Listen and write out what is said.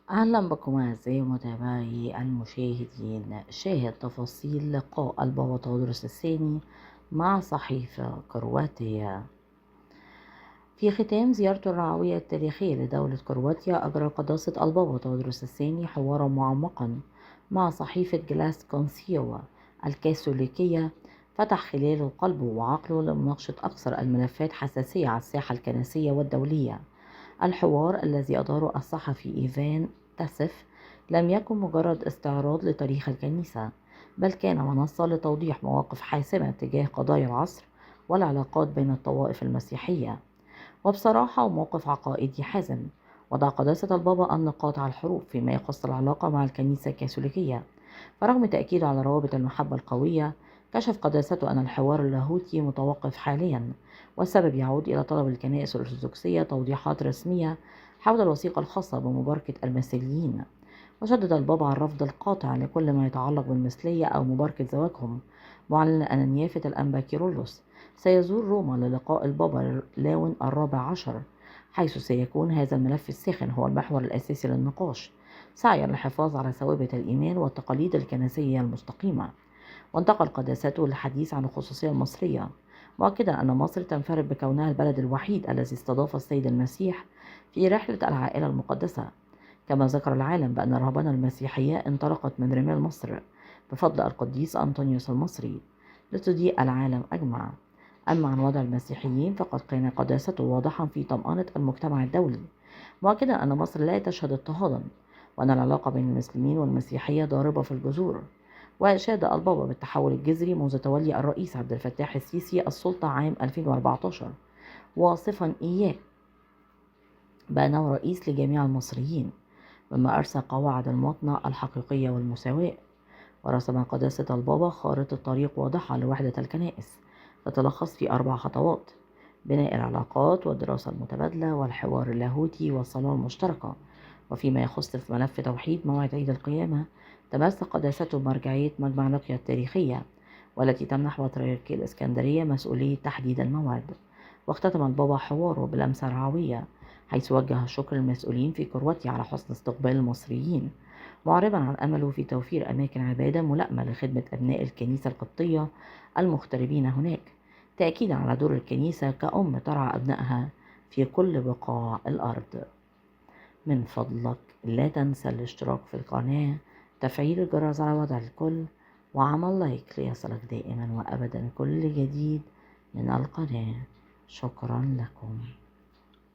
أهلا بكم أعزائي متابعي المشاهدين. شاهد تفاصيل لقاء البابا تودروس الثاني مع صحيفة كرواتية. في ختام زيارته الرعوية التاريخية لدولة كرواتيا، أجرى قداسة البابا تودروس الثاني حوارا معمقا مع صحيفة جلاس كونسيوا الكاثوليكية، فتح خلاله قلبه وعقله لمناقشة أكثر الملفات حساسية على الساحة الكنسية والدولية. الحوار الذي أداره الصحفي إيفان تاسف لم يكن مجرد استعراض لتاريخ الكنيسة، بل كان منصة لتوضيح مواقف حاسمة تجاه قضايا العصر والعلاقات بين الطوائف المسيحية. وبصراحة موقف عقائدي حازم، وضع قداسة البابا النقاط على الحروف فيما يخص العلاقة مع الكنيسة الكاثوليكية. فرغم تأكيده على روابط المحبة القوية، كشف قداسته أن الحوار اللاهوتي متوقف حاليا، والسبب يعود إلى طلب الكنائس الأرثوذكسية توضيحات رسمية حول الوثيقة الخاصة بمباركة المثليين. وشدد البابا على الرفض القاطع لكل ما يتعلق بالمثلية أو مباركة زواجهم، معلنا أن نيافة الأنبا كيرلس سيزور روما للقاء البابا لاون الرابع عشر، حيث سيكون هذا الملف الساخن هو المحور الأساسي للنقاش، سعيا للحفاظ على ثوابت الإيمان والتقاليد الكنسية المستقيمة. وانتقل قداسته للحديث عن الخصوصية المصرية، مؤكدا أن مصر تنفرد بكونها البلد الوحيد الذي استضاف السيد المسيح في رحلة العائلة المقدسة. كما ذكر العالم بأن الرهبنة المسيحية انطلقت من رمال مصر بفضل القديس أنطونيوس المصري لتضيء العالم أجمع. أما عن وضع المسيحيين فقد كان قداسته واضحا في طمأنة المجتمع الدولي، مؤكدا أن مصر لا تشهد اضطهادا، وأن العلاقة بين المسلمين والمسيحية ضاربة في الجذور. وأشاد البابا بالتحول الجذري منذ تولي الرئيس عبد الفتاح السيسي السلطة عام 2014، واصفا إياه بأنه رئيس لجميع المصريين، مما أرسى قواعد المواطنة الحقيقية والمساواة. ورسم قداسة البابا خارطة طريق واضحة لوحدة الكنائس تتلخص في 4 خطوات: بناء العلاقات والدراسة المتبادلة والحوار اللاهوتي والصلاة المشتركة. وفيما يخص في ملف توحيد موعد عيد القيامة، تمسك قداسته بمرجعية مجمع نقيا التاريخية، والتي تمنح بطريركية الإسكندرية مسؤولية تحديد الموعد. واختتم البابا حواره بلمسة رعوية، حيث وجه شكر المسؤولين في كرواتيا على حسن استقبال المصريين، معربا عن أمله في توفير أماكن عبادة ملائمة لخدمة أبناء الكنيسة القبطية المغتربين هناك، تأكيدا على دور الكنيسة كأم ترعى أبنائها في كل بقاع الأرض. من فضلك لا تنسى الاشتراك في القناة، تفعيل الجرس على وضع الكل، وعمل لايك ليصلك دائما وأبدا كل جديد من القناة. شكرا لكم.